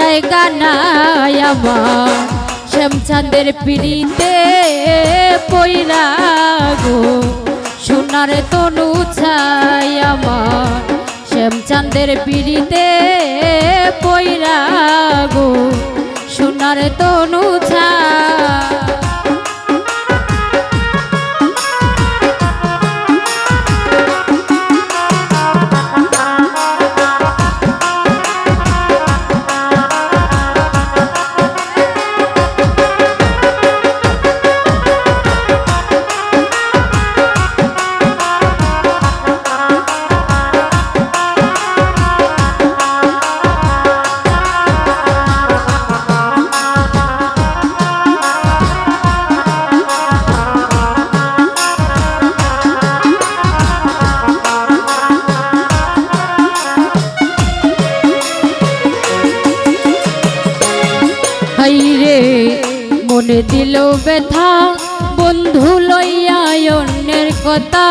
জায়গা নাই আমার শ্যামচাঁদের পিড়িতে পইরা গো সোনার তনু ছাই আমার শ্যামচাঁদের পিড়িতে পইরা গো সোনার তনু ছাই। মনে দিল ব্যথা বন্ধু লইয়া অন্যের কথা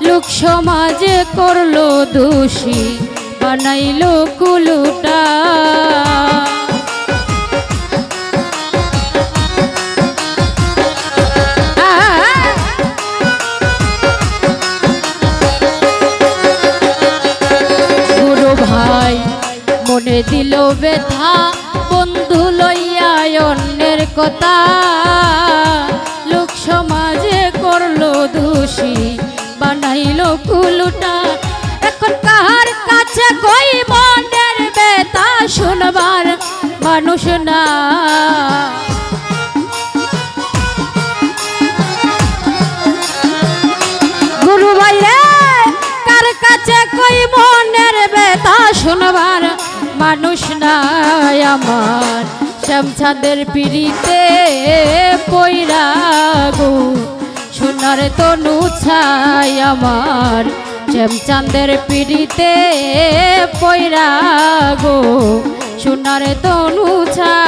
লোক সমাজে করলো দোষী বানাইলো কুলুটা গুরু ভাই মনে দিল ব্যথা বন্ধু লইয়া অন্যের কথা লোক সমাজে করলো দোষী বানাইলো কুলুটা এখন কাহার কাছে কই মনের ব্যথা শুনবার মানুষ না গুরু ভাই রে কার কাছে কই মনের ব্যথা শুনবার মানুষ নাই আমার শ্যামচাঁদের পিড়িতে পইরা গো সোনার তনু ছাই আমার শ্যামচাঁদের পিড়িতে পইরা গো সোনার তনু ছাই।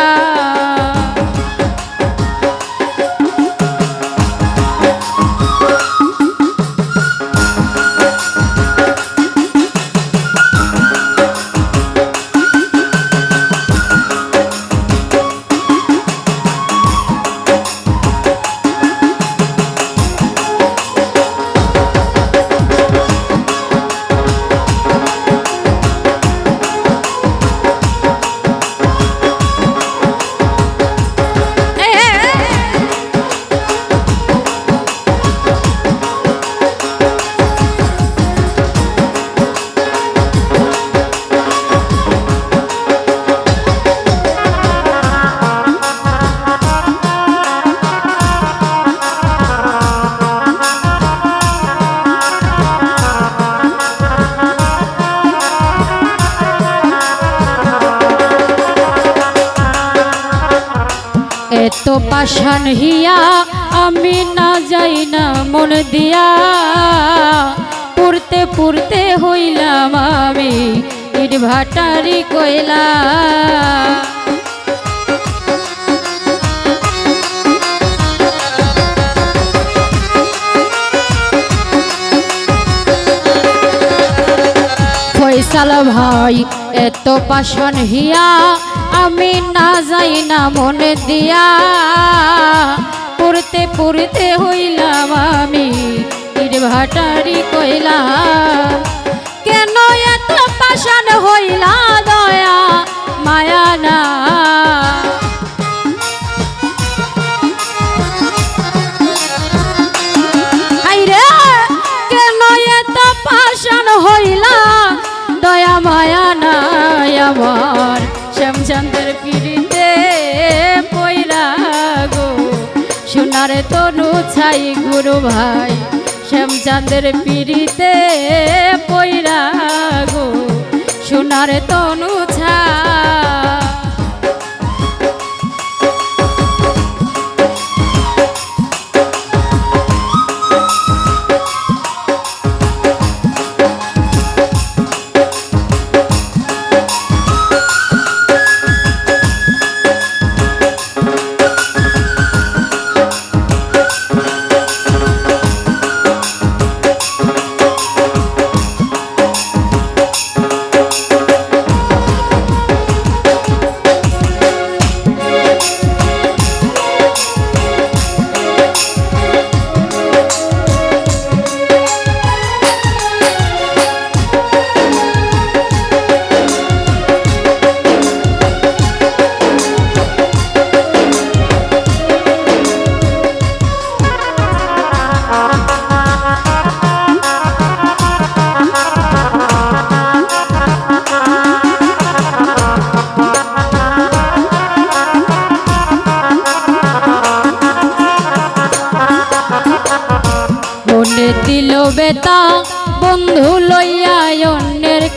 এত পাষাণ হিয়া আমি না যাই না মন দিয়া পুরতে পুরতে হইলাম আমি ইট ভাটারি কইলা ফয়সাল ভাই এত পাষাণ হিয়া আমি না যাই না মনে দিয়া পুরতে পুরতে হইলাম আমি ইট ভাটারি কইলাম কেন এত পাষাণ হইলা দয়া মায়া না আইরে কেন এত পাষাণ হইলা দয়া মায়া নাই আমার শ্যামচাঁদের পিড়িতে পইরা গো সোনার তনু ছাই গুরু ভাই শ্যামচাঁদের পিড়িতে পইরা গো সোনার তনু ছাই।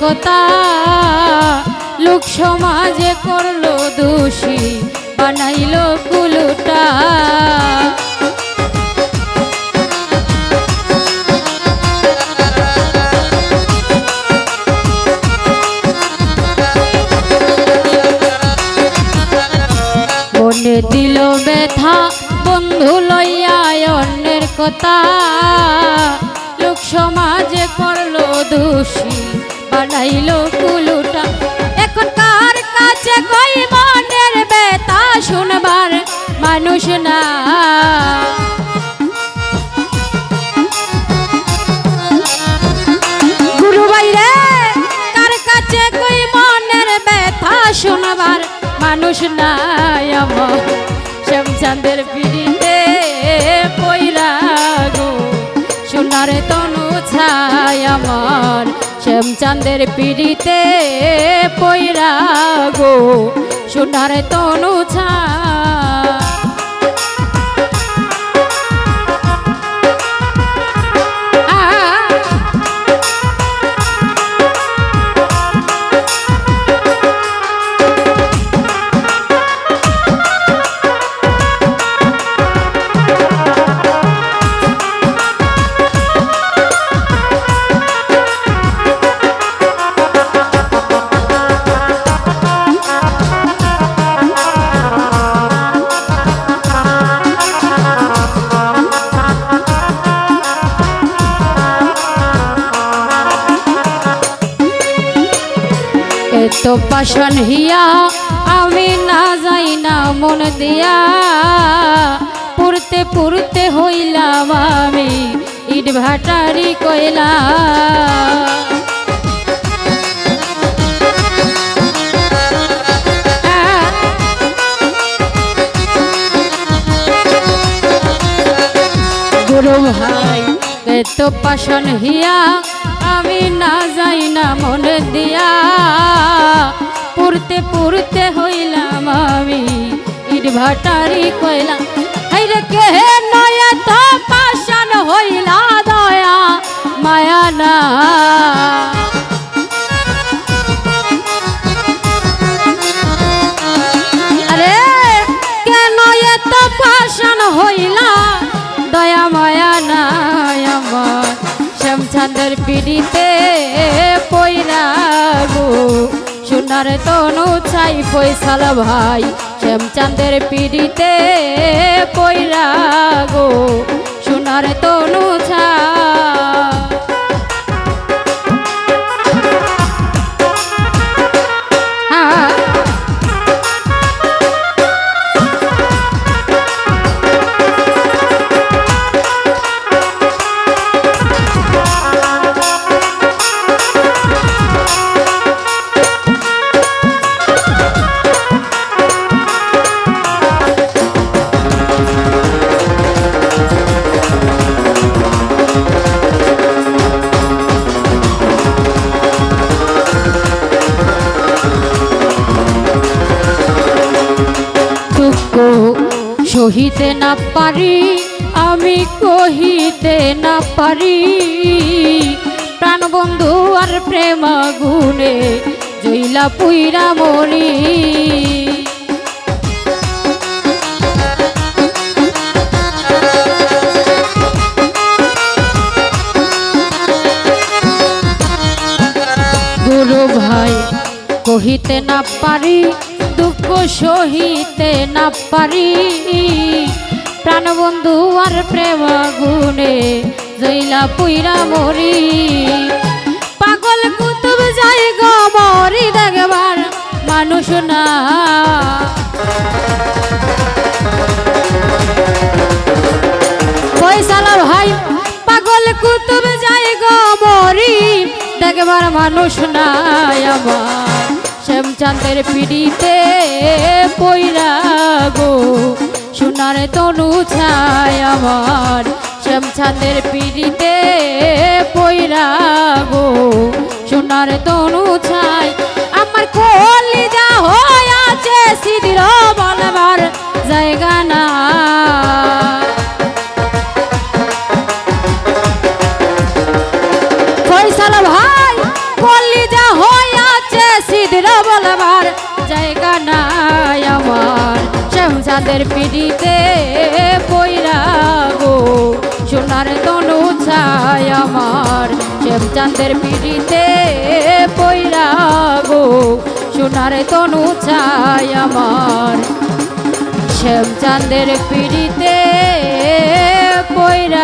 কথা লোক সমাজে করলো দোষী বানাইলো কুলুটা মনে দিল ব্যথা বন্ধু লইয়া অন্যের কথা লোক সমাজে করলো দোষী বানাইলো কুলুটা এখন কার কাছে কই মনের ব্যথা শুনবার মানুষ না গুরু ভাই রে কার কাছে কই মনের ব্যথা শুনবার মানুষ নাই আমার শ্যামচাঁদের পিড়িতে পইরা গো সোনার তনু ছাই আমার শ্যামচাঁদের পিড়িতে পইরা গো সোনার তনু ছাই তো পাশান হিয়া আমি না যাই না মন দিয়া পুরতে পুরতে হইলাম আমি ইট ভাটারি কইলা গুরু ভাই তো পাশান হিয়া আমি না যাই না মন দিয়া পুরতে পুরতে হইলাম আমি ইট ভাটারি কইলা হাইরে কে নয়া তো পাশান হইলা দয়া মায়া না আরে কে নয়া তো পাশান হইলা দয়া মায়া না আমার শ্যামচাঁদের পিড়িতে পইরা গো সোনার তনু ছাই ফয়সাল ভাই শ্যামচাঁদের পিড়িতে পইরা গো সোনার তনু ছাই সহিতে না পারি আমি কহিতে না পারি প্রাণবন্ধু আর প্রেম গুণে জইলা পুইরা মরি গুরু ভাই কহিতে না পারি দুঃখ সহিতে না পারি প্রাণবন্ধু আর প্রেম গুণে জইলা পুইরা মরি পাগল কুতুব যাই গো মরি দেখবার মানুষ না ফয়সাল ভাই পাগল কুতুব যাই গো মরি দেখবার মানুষ না আমার শ্যামচাঁদের পিড়িতে পইরা গো সোনার তনু ছাই আমার শ্যামচাঁদের পিড়িতে পইরা গো সোনার তনু ছাই আমার কলিজা হয়ে আছে সিদির বলবার জায়গা না ফয়সাল ভাই কলিজা পিড়িতে পইরা গো সোনার তনু ছায় আমার শ্যামচাঁদের পিড়িতে পইরা গো সোনার তনু ছায় আমার শ্যামচাঁদের পিড়িতে পইরা